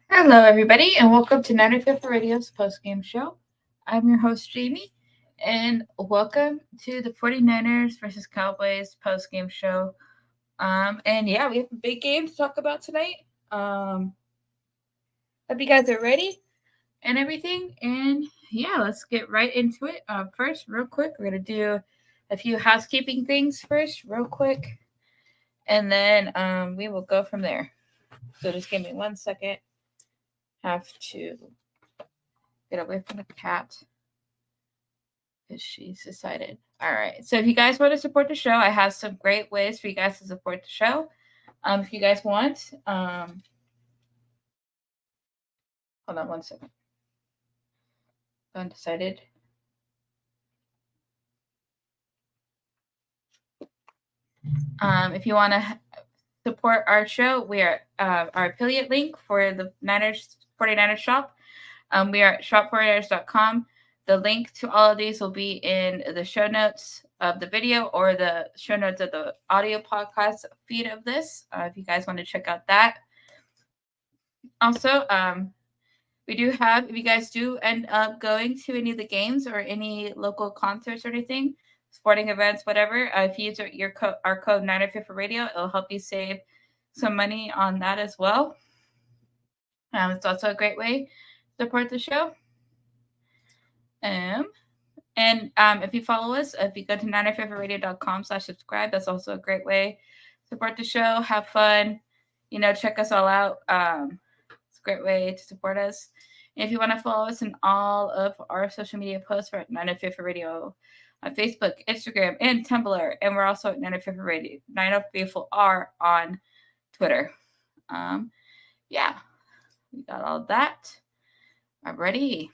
Hello, everybody, and welcome to 95th Radio's post-game show. I'm your host, Jaymie, and welcome to the 49ers versus Cowboys post-game show. And yeah, we have a big game to talk about tonight. Hope you guys are ready and everything. And yeah, let's get right into it. First, real quick, we're gonna do a few housekeeping things first, real quick, and then we will go from there. So just give me 1 second. Have to get away from the cat because she's decided. All right. So if you guys want to support the show, I have some great ways for you guys to support the show. If you guys want, hold on 1 second. Undecided. If you want to support our show, we are our affiliate link for the 49ers shop. We are at shop49ers.com. The link to all of these will be in the show notes of the video or the show notes of the audio podcast feed of this. If you guys want to check out that. Also, we do have, if you guys do end up going to any of the games or any local concerts or anything, sporting events, whatever, if you use our code 950 radio, it'll help you save some money on that as well. It's also a great way to support the show. And if you follow us, if you go to 950radio.com/subscribe, that's also a great way to support the show. Have fun, check us all out. It's a great way to support us. And if you want to follow us in all of our social media posts, we're at 950 Radio on Facebook, Instagram, and Tumblr. And we're also at 950 Radio, 950R on Twitter. Yeah, we got all that. I'm ready.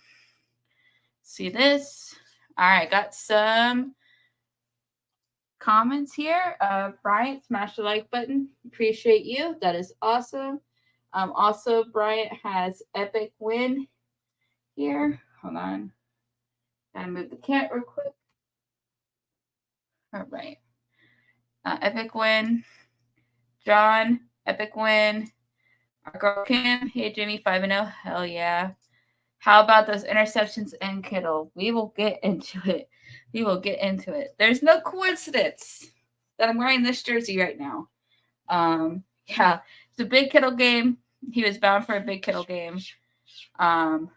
See this? All right, got some comments here. Bryant, smash the like button. Appreciate you. That is awesome. Also, Bryant has epic win here. Hold on. Gotta move the cat real quick. All right. Epic win. John, epic win. Our girl Kim, hey Jimmy, 5-0. Hell yeah. How about those interceptions and Kittle? We will get into it. There's no coincidence that I'm wearing this jersey right now. Yeah, it's a big Kittle game. He was bound for a big Kittle game. For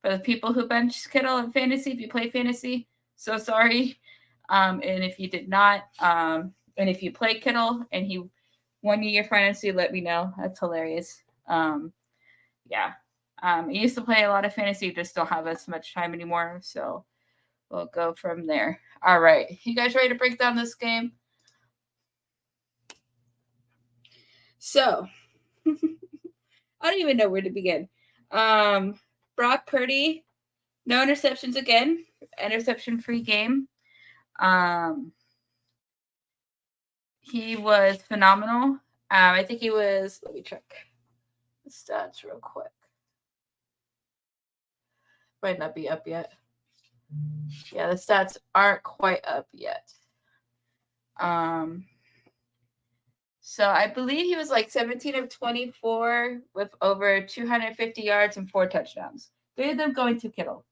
the people who bench Kittle in fantasy, if you play fantasy, so sorry. And if you did not, and if you play Kittle and he won you your fantasy, let me know. That's hilarious. Yeah. I used to play a lot of fantasy, just don't have as much time anymore. So we'll go from there. All right. You guys ready to break down this game? So I don't even know where to begin. Brock Purdy, no interceptions again. Interception-free game. He was phenomenal. I think he was, let me check the stats real quick. Might not be up yet. Yeah, the stats aren't quite up yet. So I believe he was like 17 of 24 with over 250 yards and 4 touchdowns. 3 of them going to Kittle.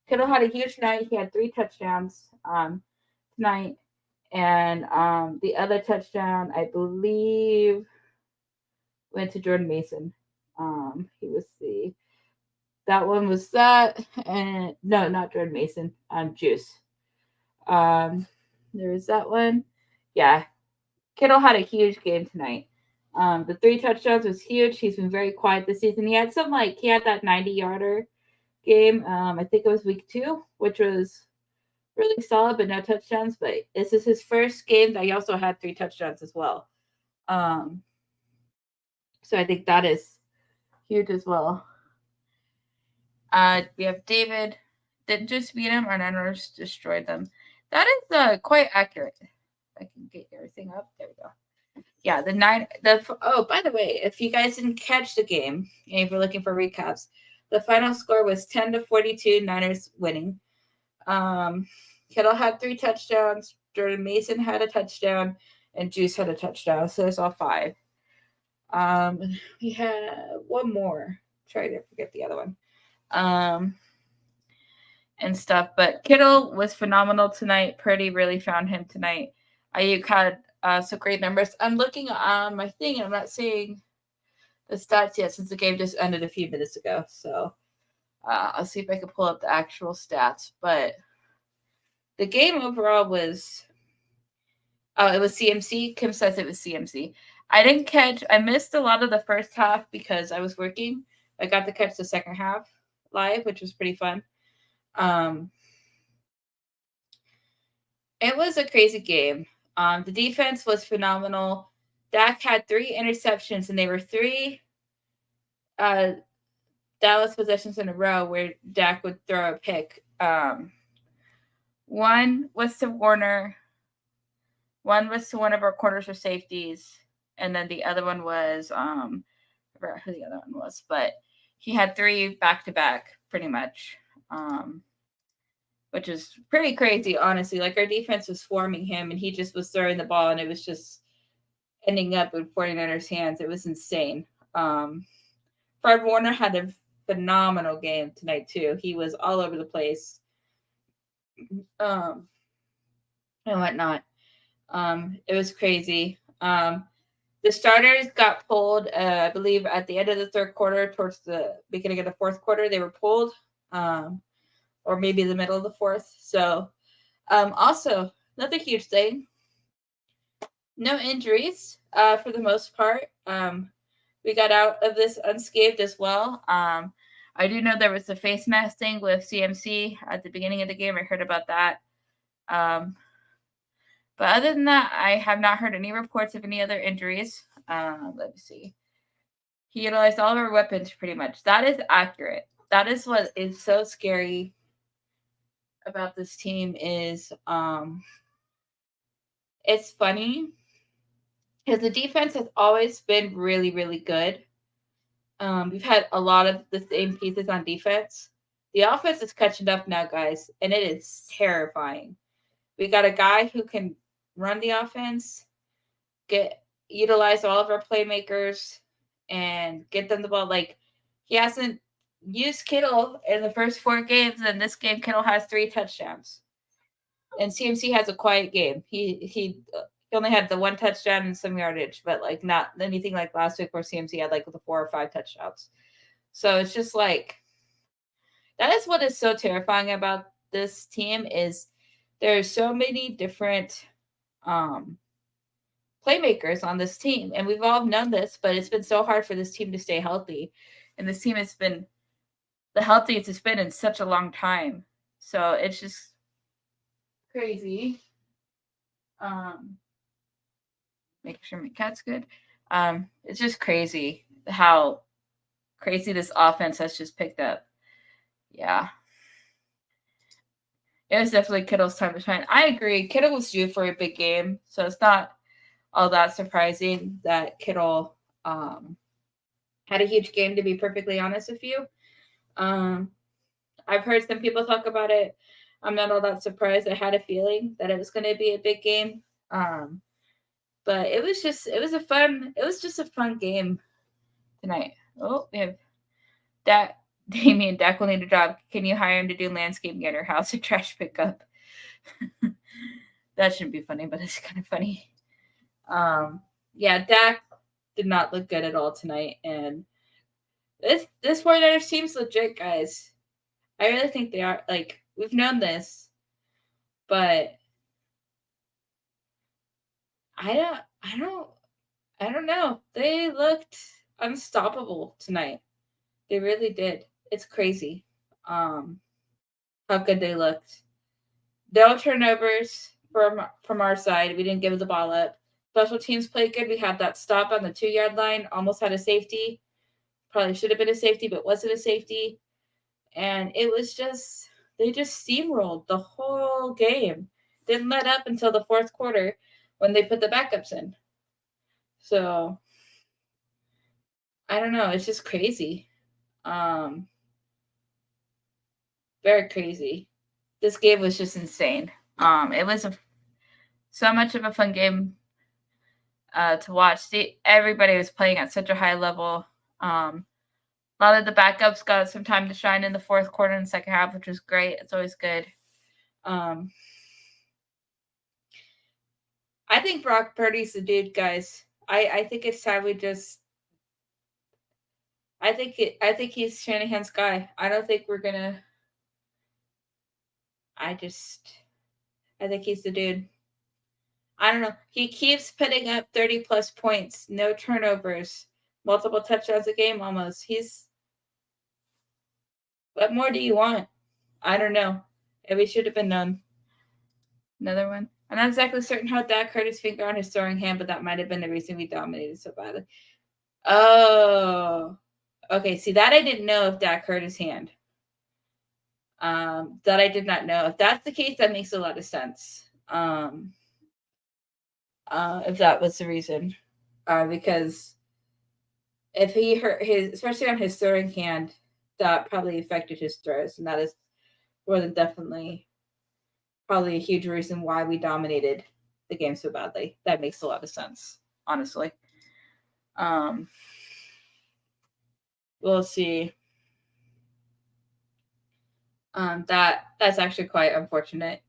Kittle had a huge night. He had 3 touchdowns tonight. And the other touchdown, I believe, went to Jordan Mason. He was that one was that, and no, not Jordan Mason. Juice. There was that one. Yeah, Kittle had a huge game tonight. The 3 touchdowns was huge. He's been very quiet this season. He had that 90-yarder game. I think it was week 2, which was really solid, but no touchdowns. But this is his first game that he also had 3 touchdowns as well. So I think that is huge as well. We have David. Didn't just beat him, our Niners destroyed them. That is quite accurate. I can get everything up. There we go. Yeah, by the way, if you guys didn't catch the game, and if you're looking for recaps, the final score was 10-42, Niners winning. Kittle had 3 touchdowns, Jordan Mason had a touchdown, and Juice had a touchdown. So there's all 5. We had one more. trying to forget the other one. And stuff. But Kittle was phenomenal tonight. Purdy really found him tonight. Ayuk had some great numbers. I'm looking on my thing, and I'm not seeing the stats yet since the game just ended a few minutes ago. So I'll see if I can pull up the actual stats. But the game overall was it was CMC. Kim says it was CMC. I missed a lot of the first half because I was working. I got to catch the second half live, which was pretty fun. It was a crazy game. The defense was phenomenal. Dak had 3 interceptions, and they were 3 Dallas possessions in a row where Dak would throw a pick. One was to Warner. One was to one of our corners or safeties. And then the other one was, I forgot who the other one was, but he had 3 back-to-back pretty much, which is pretty crazy, honestly. Like, our defense was swarming him, and he just was throwing the ball, and it was just ending up in 49ers' hands. It was insane. Fred Warner had a phenomenal game tonight, too. He was all over the place and whatnot. It was crazy. The starters got pulled, I believe, at the end of the third quarter, towards the beginning of the fourth quarter. They were pulled, or maybe the middle of the fourth. So, also, another huge thing, no injuries for the most part. We got out of this unscathed as well. I do know there was a face mask thing with CMC at the beginning of the game. I heard about that. But other than that, I have not heard any reports of any other injuries. Let me see. He utilized all of our weapons pretty much. That is accurate. That is what is so scary about this team is it's funny because the defense has always been really, really good. We've had a lot of the same pieces on defense. The offense is catching up now, guys, and it is terrifying. We got a guy who can run the offense, utilize all of our playmakers, and get them the ball. Like, he hasn't used Kittle in the first 4 games, and this game Kittle has 3 touchdowns. And CMC has a quiet game. He only had the 1 touchdown and some yardage, but like not anything like last week where CMC had like the 4 or 5 touchdowns. So it's just like, that is what is so terrifying about this team is there's so many different playmakers on this team. And we've all known this, but it's been so hard for this team to stay healthy. And this team has been the healthiest it's been in such a long time. So it's just crazy. Making sure my cat's good. It's just crazy how crazy this offense has just picked up. Yeah. It was definitely Kittle's time to shine. I agree. Kittle was due for a big game, so it's not all that surprising that Kittle had a huge game, to be perfectly honest with you. I've heard some people talk about it. I'm not all that surprised. I had a feeling that it was going to be a big game. But it was just a fun game tonight. Oh, we have that. Jaymie and Dak will need a job. Can you hire him to do landscaping at your house or trash pickup? That shouldn't be funny, but it's kind of funny. Yeah, Dak did not look good at all tonight, and this 49ers team's legit, guys. I really think they are. Like, we've known this, but I don't know. They looked unstoppable tonight. They really did. It's crazy. How good they looked. No turnovers from our side. We didn't give the ball up. Special teams played good. We had that stop on the 2-yard line. Almost had a safety. Probably should have been a safety, but wasn't a safety. And it was just, they just steamrolled the whole game. Didn't let up until the fourth quarter when they put the backups in. So, I don't know. It's just crazy. Very crazy. This game was just insane. It was so much of a fun game to watch. Everybody was playing at such a high level. A lot of the backups got some time to shine in the fourth quarter and second half, which was great. It's always good. I think Brock Purdy's the dude, guys. I think it's time we just. I think he's Shanahan's guy. I don't think we're gonna. I think he's the dude. I don't know. He keeps putting up 30 plus points, no turnovers, multiple touchdowns a game almost. What more do you want? I don't know. Maybe should have been known. Another one. I'm not exactly certain how Dak hurt his finger on his throwing hand, but that might have been the reason we dominated so badly. Oh. Okay, see, that I didn't know if Dak hurt his hand. That I did not know. If that's the case, that makes a lot of sense. If that was the reason. Because if he hurt especially on his throwing hand, that probably affected his throws. And that is more than definitely probably a huge reason why we dominated the game so badly. That makes a lot of sense, honestly. We'll see. That's actually quite unfortunate.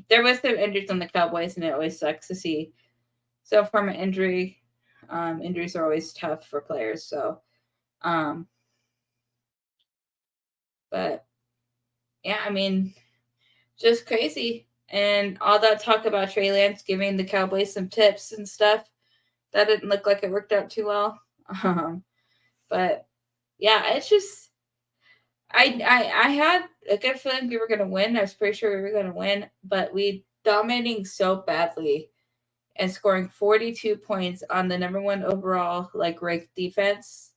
There was some injuries on the Cowboys, and it always sucks to see some form of injury. Injuries are always tough for players. So, but yeah, I mean, just crazy. And all that talk about Trey Lance giving the Cowboys some tips and stuff, that didn't look like it worked out too well. But yeah, it's just I had a good feeling we were going to win. I was pretty sure we were going to win, but we dominating so badly and scoring 42 points on the number one overall ranked defense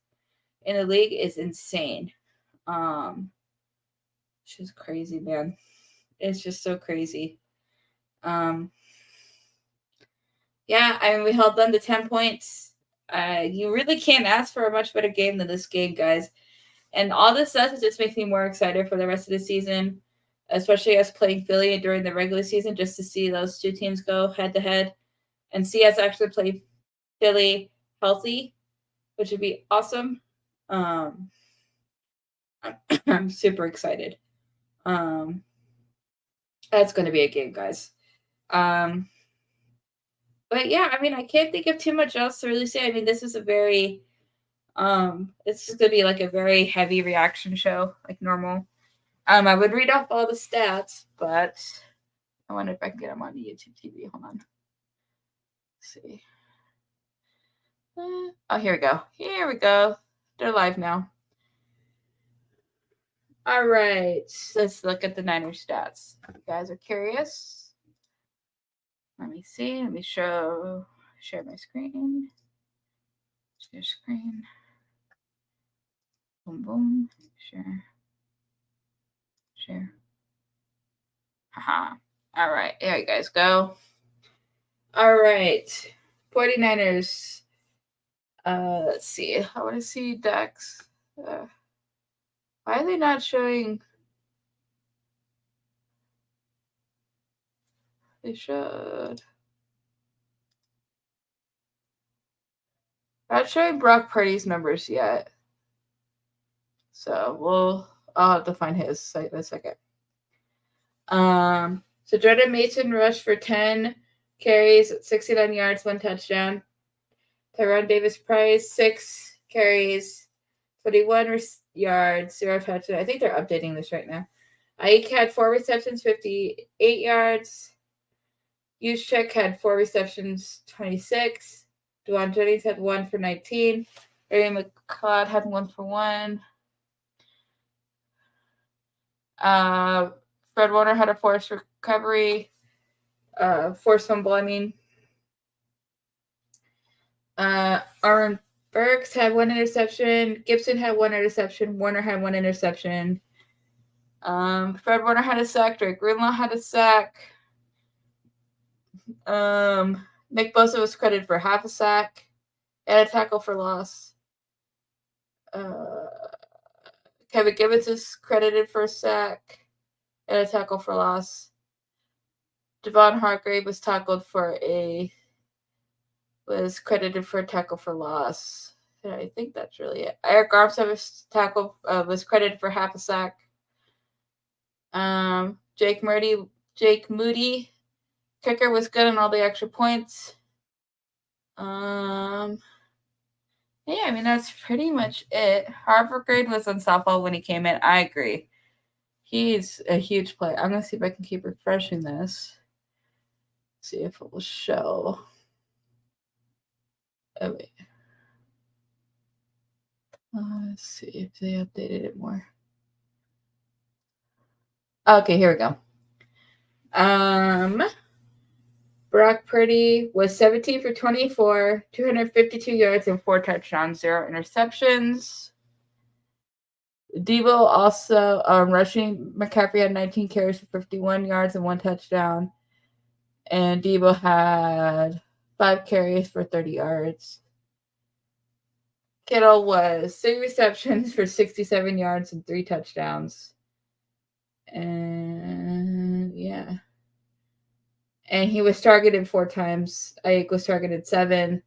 in the league is insane. It's just crazy, man. It's just so crazy. Yeah, I mean, we held them to 10 points. You really can't ask for a much better game than this game, guys. And all this stuff is just makes me more excited for the rest of the season, especially us playing Philly during the regular season, just to see those two teams go head to head and see us actually play Philly healthy, which would be awesome. I'm super excited. That's going to be a game, guys. But yeah, I mean, I can't think of too much else to really say. I mean, this is a very, it's just going to be like a very heavy reaction show, like normal. I would read off all the stats, but I wonder if I can get them on the YouTube TV. Hold on. Let's see. Oh, here we go. Here we go. They're live now. All right. Let's look at the Niners stats. If you guys are curious. Let me see. Let me share my screen. Share screen. Boom, boom. Share. Haha. All right. There you guys go. All right. 49ers. Let's see. I want to see Dax. Why are they not showing? They should. Not showing Brock Purdy's numbers yet. So I'll have to find his site in a second. So Jordan Mason rushed for 10 carries, 69 yards, 1 touchdown. Tyrone Davis-Price, 6 carries, 21 yards, 0 touchdown. I think they're updating this right now. Ike had 4 receptions, 58 yards. Juszczyk had 4 receptions, 26. Dwan Jennings had 1 for 19. Ray McLeod had 1 for 1. Fred Warner had a forced recovery. Forced fumble, I mean. Aaron Burks had 1 interception. Gibson had 1 interception. Warner had 1 interception. Fred Warner had a sack. Drake Greenlaw had a sack. Nick Bosa was credited for half a sack and a tackle for loss. Kevin Gibbons is credited for a sack and a tackle for loss. Devon Hargrave was credited for a tackle for loss. I think that's really it. Eric Armstead's tackle was credited for half a sack. Jake Moody, kicker was good on all the extra points. Yeah, I mean, that's pretty much it. Harvard Grade was unstoppable when he came in. I agree. He's a huge player. I'm going to see if I can keep refreshing this. See if it will show. Oh, wait. Let's see if they updated it more. Okay, here we go. Brock Purdy was 17 for 24, 252 yards and 4 touchdowns, 0 interceptions. Debo also rushing. McCaffrey had 19 carries for 51 yards and 1 touchdown. And Debo had 5 carries for 30 yards. Kittle was 3 receptions for 67 yards and 3 touchdowns. And yeah. And he was targeted 4 times. Ayuk was targeted 7.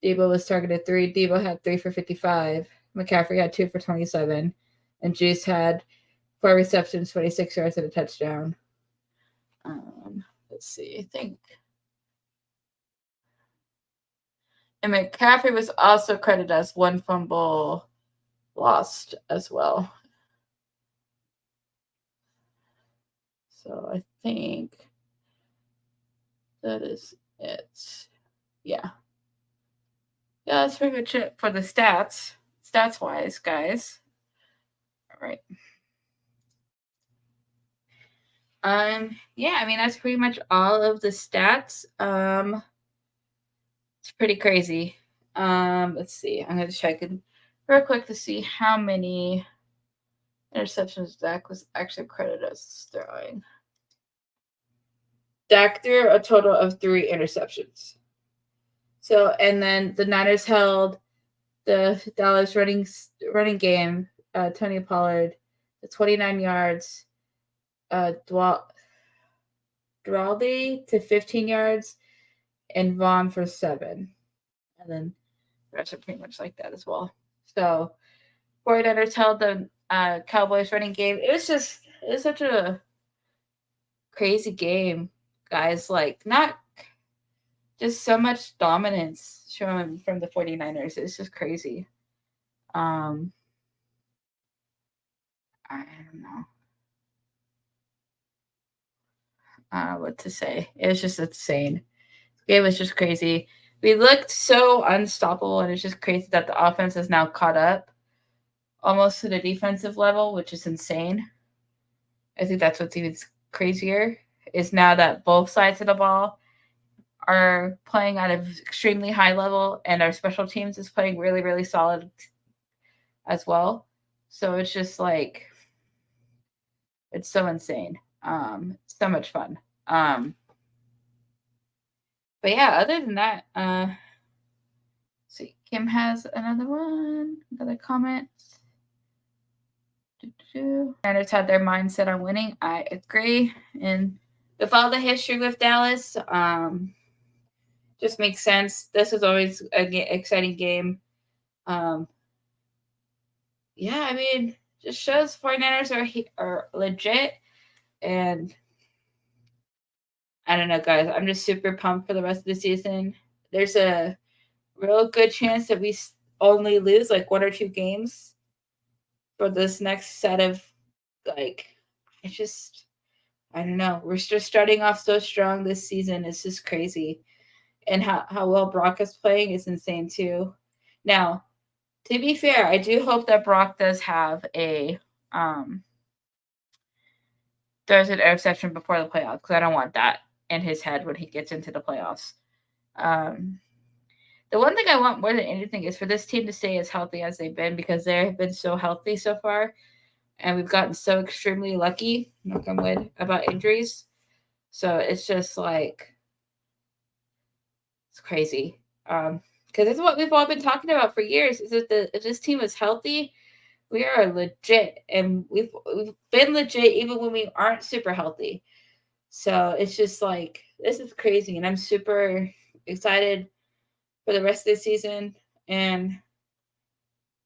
Debo was targeted 3. Debo had 3 for 55. McCaffrey had 2 for 27. And Juice had 4 receptions, 26 yards, and a touchdown. Let's see. I think. And McCaffrey was also credited as 1 fumble lost as well. So I think that is it. Yeah. Yeah, that's pretty much it for the stats-wise, guys. All right. Yeah, I mean, that's pretty much all of the stats. It's pretty crazy. Let's see. I'm going to check in real quick to see how many interceptions Dak was actually credited as throwing. Dak threw a total of 3 interceptions. So, and then the Niners held the Dallas running game, Tony Pollard, 29 yards, Dwaldy to 15 yards, and Vaughn for 7. And then the rest are pretty much like that as well. So, 49ers held the Cowboys running game. It was such a crazy game, guys. Like, not just so much dominance shown from the 49ers. It's just crazy. I don't know what to say. It was just insane. The game was just crazy. We looked so unstoppable, and it's just crazy that the offense is now caught up almost to the defensive level, which is insane. I think that's what's even crazier, is now that both sides of the ball are playing at an extremely high level, and our special teams is playing really, really solid as well. So it's just like, it's so insane. So much fun. But yeah, other than that, see, Kim has another comment. Niners had their mindset on winning. I agree. And with all the history with Dallas, just makes sense. This is always an exciting game. Yeah, I mean, just shows 49ers are legit. And I don't know, guys. I'm just super pumped for the rest of the season. There's a real good chance that we only lose like 1 or 2 games for this next set of, like, I don't know. We're just starting off so strong this season. It's just crazy. And how well Brock is playing is insane too. Now, to be fair, I do hope that Brock does have there's an interception before the playoffs, because I don't want that in his head when he gets into the playoffs. The one thing I want more than anything is for this team to stay as healthy as they've been, because they've been so healthy so far, and we've gotten so extremely lucky, knock on wood, about injuries. So it's just like, it's crazy. Because it's what we've all been talking about for years, is that if this team is healthy, we are legit, and we've been legit even when we aren't super healthy. So it's just like, this is crazy, and I'm super excited for the rest of the season. And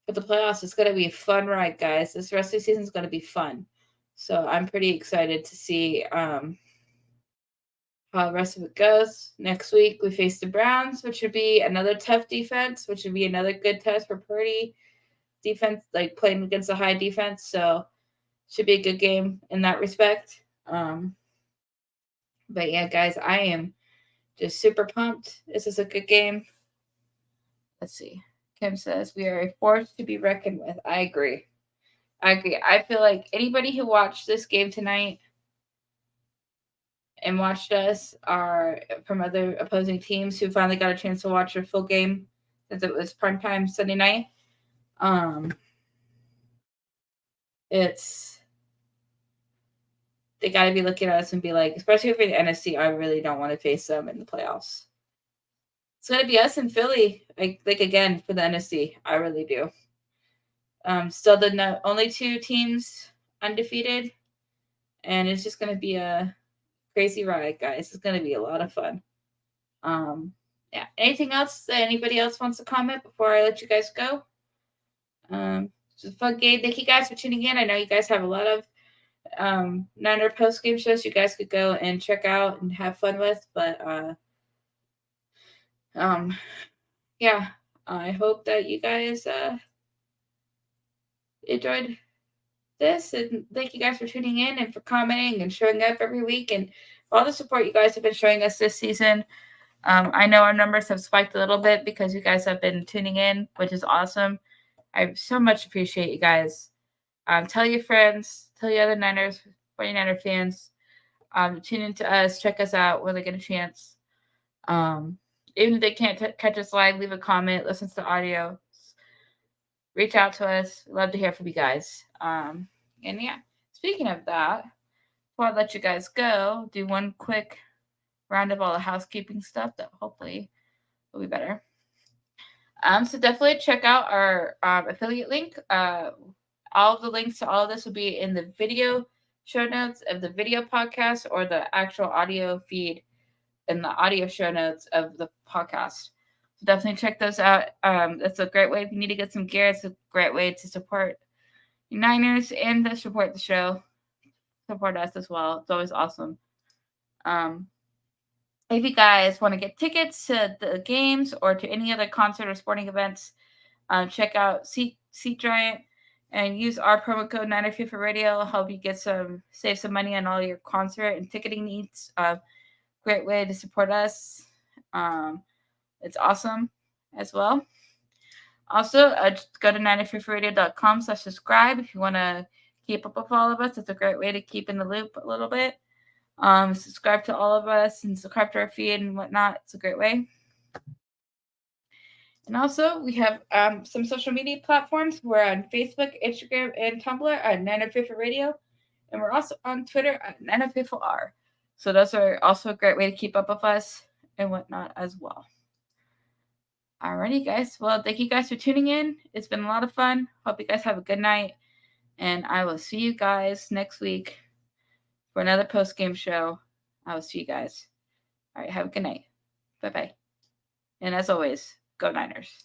for the playoffs. It's going to be a fun ride, guys. This rest of the season is going to be fun. So I'm pretty excited to see how the rest of it goes. Next week, we face the Browns, which would be another tough defense, which would be another good test for Purdy. Defense, like playing against a high defense. So should be a good game in that respect. But yeah, guys, I am just super pumped. This is a good game. Let's see. Kim says we are a force to be reckoned with. I agree. I feel like anybody who watched this game tonight and watched us are from other opposing teams who finally got a chance to watch a full game since it was primetime Sunday night. They got to be looking at us and be like, especially for the NFC, I really don't want to face them in the playoffs. It's going to be us in Philly, like again, for the NFC. I really do. Still the only two teams undefeated, and it's just going to be a crazy ride, guys. It's going to be a lot of fun. Yeah. Anything else that anybody else wants to comment before I let you guys go? It's a fun game. Thank you guys for tuning in. I know you guys have a lot of Niner post game shows you guys could go and check out and have fun with, but yeah, I hope that you guys enjoyed this, and thank you guys for tuning in and for commenting and showing up every week and for all the support you guys have been showing us this season. I know our numbers have spiked a little bit because you guys have been tuning in, which is awesome. I so much appreciate you guys. Tell your friends, tell your other 49er fans, tune into us, check us out when they get a chance. Even if they can't catch us live, leave a comment, listen to the audio, reach out to us. Love to hear from you guys. And yeah, speaking of that, before I let you guys go, do one quick round of all the housekeeping stuff that hopefully will be better. So definitely check out our affiliate link. All of the links to all of this will be in the video show notes of the video podcast or the actual audio feed in the audio show notes of the podcast. So definitely check those out. That's a great way if you need to get some gear. It's a great way to support the Niners and to support the show. Support us as well. It's always awesome. If you guys want to get tickets to the games or to any other concert or sporting events, check out Seat Giant and use our promo code NinerFIFA Radio. It'll help you save some money on all your concert and ticketing needs. Great way to support us. It's awesome as well. Also, just go to NinerFIFARadio.com/subscribe if you want to keep up with all of us. It's a great way to keep in the loop a little bit. Subscribe to all of us and subscribe to our feed and whatnot. It's a great way. And also, we have some social media platforms. We're on Facebook, Instagram, and Tumblr at NinerFIFA Radio. And we're also on Twitter at NinerFIFAR. So those are also a great way to keep up with us and whatnot as well. Alrighty, guys. Well, thank you guys for tuning in. It's been a lot of fun. Hope you guys have a good night. And I will see you guys next week for another post-game show. I will see you guys. All right, have a good night. Bye-bye. And as always, go Niners.